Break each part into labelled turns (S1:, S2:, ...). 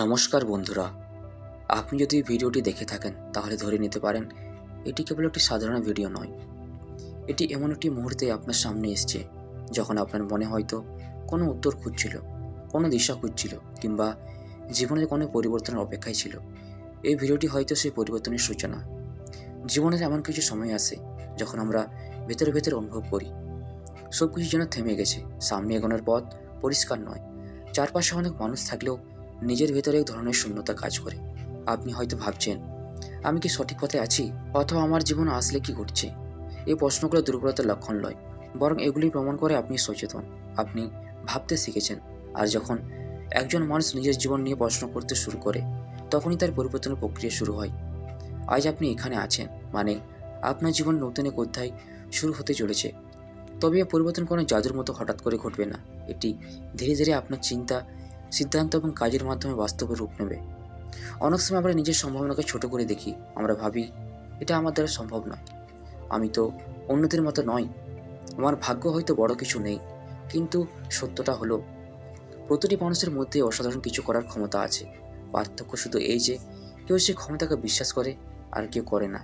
S1: নমস্কার বন্ধুরা, আপনি যদি ভিডিওটি দেখে থাকেন তাহলে ধরে নিতে পারেন এটি কেবল একটি সাধারণ ভিডিও নয়। এটি এমন একটি মুহূর্তে আপনার সামনে এসছে যখন আপনার মনে হয়তো কোনো উত্তর খুঁজছিল, কোনো দিশা খুঁজছিল কিংবা জীবনের কোনো পরিবর্তনের অপেক্ষায় ছিল। এই ভিডিওটি হয়তো সেই পরিবর্তনের সূচনা। জীবনের এমন কিছু সময় আসে যখন আমরা ভেতরে ভেতরে অনুভব করি সব কিছু যেন থেমে গেছে, সামনে এগোনোর পথ পরিষ্কার নয়। চারপাশে অনেক মানুষ থাকলেও নিজের ভেতরে এক ধরনের শূন্যতা কাজ করে। আপনি হয়তো ভাবছেন, আমি কি সঠিক পথে আছি, অথবা আমার জীবনে আসলে কি ঘটছে? এই প্রশ্নগুলো দুর্বলতার লক্ষণ নয়, বরং এগুলি প্রমাণ করে আপনি সচেতন, আপনি ভাবতে শিখেছেন। আর যখন একজন মানুষ নিজের জীবন নিয়ে প্রশ্ন করতে শুরু করে, তখনই তার পরিবর্তনের প্রক্রিয়া শুরু হয়। আজ আপনি এখানে আছেন, মানে আপনার জীবন নতুন এক অধ্যায় শুরু হতে চলেছে। তবে এই পরিবর্তন কোনো জাদুর মতো হঠাৎ করে ঘটবে না। এটি ধীরে ধীরে আপনার চিন্তা, সিদ্ধান্ত এবং কাজের মাধ্যমে বাস্তবে রূপ নেবে। অনেক সময় আমরা নিজের সম্ভাবনাকে ছোট করে দেখি। আমরা ভাবি, এটা আমার দ্বারা সম্ভব নয়, আমি তো অন্যদের মতো নই, আমার ভাগ্য হয়তো বড় কিছু নেই। কিন্তু সত্যটা হলো, প্রতিটি মানুষের মধ্যে অসাধারণ কিছু করার ক্ষমতা আছে। পার্থক্য শুধু এই যে কেউ সেই ক্ষমতাকে বিশ্বাস করে আর কেউ করে না।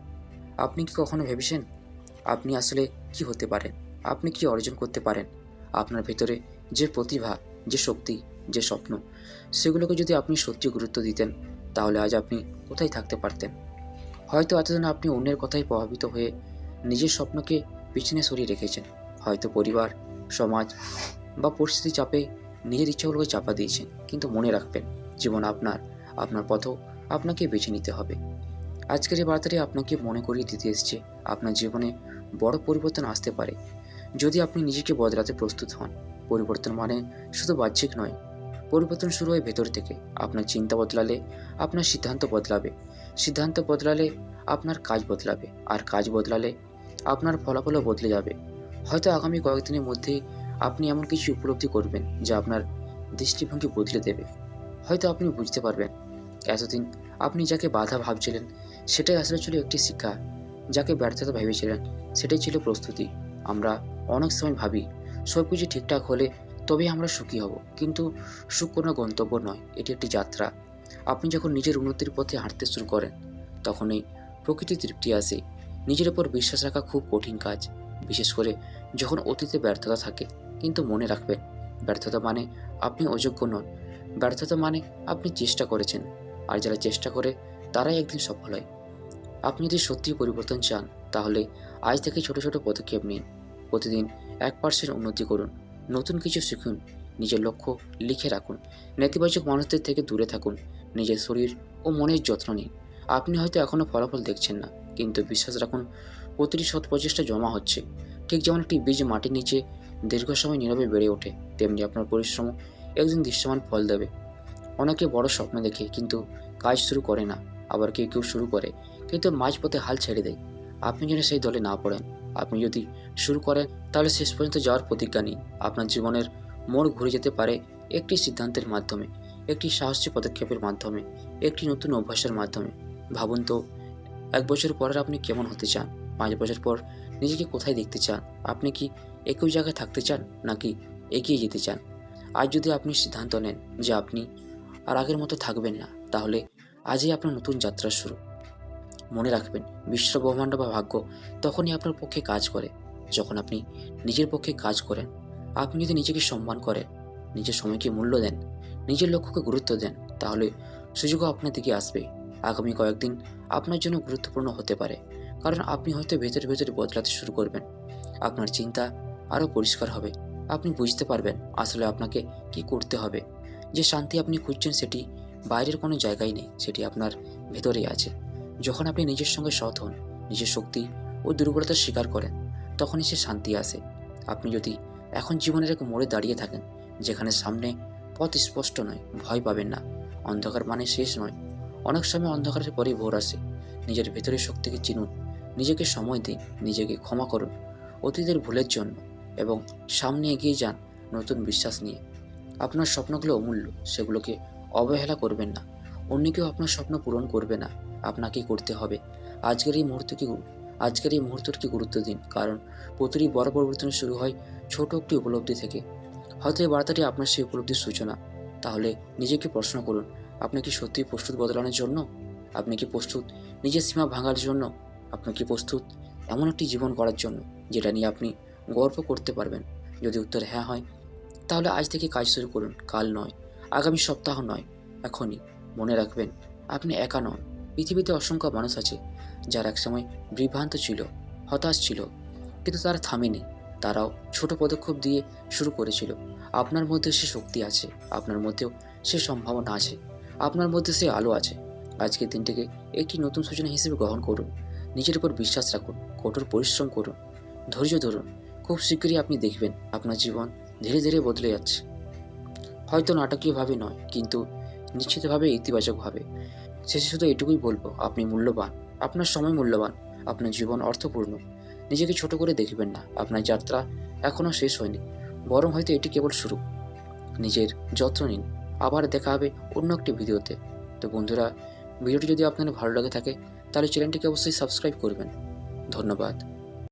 S1: আপনি কি কখনো ভেবেছেন আপনি আসলে কি হতে পারেন? আপনি কি অর্জন করতে পারেন? আপনার ভেতরে যে প্রতিভা, যে শক্তি, যে স্বপ্ন, সেগুলোকে যদি আপনি সত্যি গুরুত্ব দিতেন, তাহলে আজ আপনি কোথায় থাকতে পারতেন? হয়তো এতদিন আপনি অন্যের কথায় প্রভাবিত হয়ে নিজের স্বপ্নকে পিছনে সরিয়ে রেখেছেন। হয়তো পরিবার, সমাজ বা পরিস্থিতি চাপে নিজের ইচ্ছাগুলোকে চাপা দিয়েছেন। কিন্তু মনে রাখবেন, জীবন আপনার, আপনার পথও আপনাকে বেছে নিতে হবে। আজকের এই বার্তাটি আপনাকে মনে করিয়ে দিতে এসেছে, আপনার জীবনে বড় পরিবর্তন আসতে পারে যদি আপনি নিজেকে বদলাতে প্রস্তুত হন। পরিবর্তন মানে শুধু বাহ্যিক নয়, পরিবর্তন শুরু হয় ভেতর থেকে। আপনার চিন্তা বদলালে আপনার সিদ্ধান্ত বদলাবে, সিদ্ধান্ত বদলালে আপনার কাজ বদলাবে, আর কাজ বদলালে আপনার ফলাফলও বদলে যাবে। হয়তো আগামী কয়েকদিনের মধ্যেই আপনি এমন কিছু উপলব্ধি করবেন যা আপনার দৃষ্টিভঙ্গি বদলে দেবে। হয়তো আপনি বুঝতে পারবেন, এতদিন আপনি যাকে বাধা ভাবছিলেন সেটাই আসলে ছিল একটি শিক্ষা, যাকে ব্যর্থতা ভেবেছিলেন সেটাই ছিল প্রস্তুতি। আমরা অনেক সময় ভাবি সব কিছু ঠিকঠাক হলে তবেই আমরা সুখী হব, কিন্তু সুখ কোনো গন্তব্য নয়, এটি একটি যাত্রা। আপনি যখন নিজের উন্নতির পথে হাঁটতে শুরু করেন, তখনই প্রকৃতি তৃপ্তি আসে। নিজের উপর বিশ্বাস রাখা খুব কঠিন কাজ, বিশেষ করে যখন অতীতে ব্যর্থতা থাকে। কিন্তু মনে রাখবেন, ব্যর্থতা মানে আপনি অযোগ্য নন, ব্যর্থতা মানে আপনি চেষ্টা করেছেন। আর যারা চেষ্টা করে তারাই একদিন সফল হয়। আপনি যদি সত্যিই পরিবর্তন চান, তাহলে আজ থেকে ছোট ছোট পদক্ষেপ নিন। প্রতিদিন 1% উন্নতি করুন, নতুন কিছু শিখুন, নিজের লক্ষ্য লিখে রাখুন, নেতিবাচক মানুষদের থেকে দূরে থাকুন, নিজের শরীর ও মনের যত্ন নিন। আপনি হয়তো এখনও ফলাফল দেখছেন না, কিন্তু বিশ্বাস রাখুন, প্রতিটি সৎ প্রচেষ্টা জমা হচ্ছে। ঠিক যেমন একটি বীজ মাটির নিচে দীর্ঘ সময় নীরবে বেড়ে ওঠে, তেমনি আপনার পরিশ্রম একদিন দৃশ্যমান ফল দেবে। অনেকে বড় স্বপ্ন দেখে কিন্তু কাজ শুরু করে না, আবার কেউ কেউ শুরু করে কিন্তু মাঝপথে হাল ছেড়ে দেয়। আপনি যেন সেই দলে না পড়েন। আপনি যদি শুরু করেন, তাহলে শেষ পর্যন্ত যাওয়ার প্রতিজ্ঞা নিন। আপনার জীবনের মোড় ঘুরে যেতে পারে একটি সিদ্ধান্তের মাধ্যমে, একটি সাহসী পদক্ষেপের মাধ্যমে, একটি নতুন অভ্যাসের মাধ্যমে। ভাবুন তো, 1 বছর পরের আপনি কেমন হতে চান? 5 বছর পর নিজেকে কোথায় দেখতে চান? আপনি কি একই জায়গায় থাকতে চান, নাকি এগিয়ে যেতে চান? আজ যদি আপনি সিদ্ধান্ত নেন যে আপনি আর আগের মতো থাকবেন না, তাহলে আজই আপনার নতুন যাত্রা শুরু। মনে রাখবেন, বিশ্ব, ব্রহ্মাণ্ড বা ভাগ্য তখনই আপনার পক্ষে কাজ করে যখন আপনি নিজের পক্ষে কাজ করেন। আপনি যদি নিজেকে সম্মান করেন, নিজের সময়কে মূল্য দেন, নিজের লক্ষ্যকে গুরুত্ব দেন, তাহলে সুযোগও আপনার দিকে আসবে। আগামী কয়েকদিন আপনার জন্য গুরুত্বপূর্ণ হতে পারে, কারণ আপনি হয়তো ভেতরে ভেতরে বদলাতে শুরু করবেন। আপনার চিন্তা আরও পরিষ্কার হবে, আপনি বুঝতে পারবেন আসলে আপনাকে কি করতে হবে। যে শান্তি আপনি খুঁজছেন সেটি বাইরের কোনো জায়গায় নেই, সেটি আপনার ভেতরেই আছে। যখন আপনি নিজের সঙ্গে সৎ হন, নিজের শক্তি ও দুর্বলতা স্বীকার করেন, তখনই সে শান্তি আসে। আপনি যদি এখন জীবনের এক মোড়ে দাঁড়িয়ে থাকেন যেখানে সামনে পথ স্পষ্ট নয়, ভয় পাবেন না। অন্ধকার মানে শেষ নয়, অনেক সময় অন্ধকারের পরেই ভোর আসে। নিজের ভেতরের শক্তিকে চিনুন, নিজেকে সময় দিন, নিজেকে ক্ষমা করুন অতীতের ভুলের জন্য, এবং সামনে এগিয়ে যান নতুন বিশ্বাস নিয়ে। আপনার স্বপ্নগুলো অমূল্য, সেগুলোকে অবহেলা করবেন না। অন্য কেউ আপনার স্বপ্ন পূরণ করবে না, আপনাকেই করতে হবে। আজকের এই মুহূর্তকে আজকের এই মুহূর্তকে গুরুত্ব দিন, কারণ প্রতিটি বড় পরিবর্তন শুরু হয় ছোট একটি উপলব্ধি থেকে। হয়তো এই বার্তাটি আপনার সেই উপলব্ধির সূচনা। তাহলে নিজেকে প্রশ্ন করুন, আপনি কি সত্যিই প্রস্তুত বদলানোর জন্য? আপনি কি প্রস্তুত নিজের সীমা ভাঙার জন্য? আপনি কি প্রস্তুত এমন একটি জীবন গড়ার জন্য যেটা নিয়ে আপনি গর্ব করতে পারবেন? যদি উত্তর হ্যাঁ হয়, তাহলে আজ থেকে কাজ শুরু করুন। কাল নয়, আগামী সপ্তাহ নয়, এখনই। মনে রাখবেন, আপনি একা নন। পৃথিবীতে অসংখ্য মানুষ আছে যারা একসময় বিভ্রান্ত ছিল, হতাশ ছিল, কিন্তু তারা থামেনি। তারাও ছোট পদক্ষেপ দিয়ে শুরু করেছিল। আপনার মধ্যে সে শক্তি আছে, আপনার মধ্যেও সে সম্ভাবনা আছে, আপনার মধ্যে সে আলো আছে। আজকের দিনটিকে একটি নতুন সূচনা হিসেবে গ্রহণ করুন। নিজের উপর বিশ্বাস রাখুন, কঠোর পরিশ্রম করুন, ধৈর্য ধরুন। খুব শীঘ্রই আপনি দেখবেন আপনার জীবন ধীরে ধীরে বদলে যাচ্ছে। হয়তো নাটকীয়ভাবে নয়, কিন্তু নিশ্চিতভাবে ইতিবাচকভাবে। শেষে শুধু এটুকুই বলবো, আপনি মূল্যবান, আপনার সময় মূল্যবান, আপনার জীবন অর্থপূর্ণ। নিজেকে ছোট করে দেখবেন না। আপনার যাত্রা এখনও শেষ হয়নি, বরং হয়তো এটি কেবল শুরু। নিজের যত্ন নিন। আবার দেখা হবে অন্য একটি ভিডিওতে। তো বন্ধুরা, ভিডিওটি যদি আপনাদের ভালো লাগে থাকে তাহলে চ্যানেলটিকে অবশ্যই সাবস্ক্রাইব করবেন। ধন্যবাদ।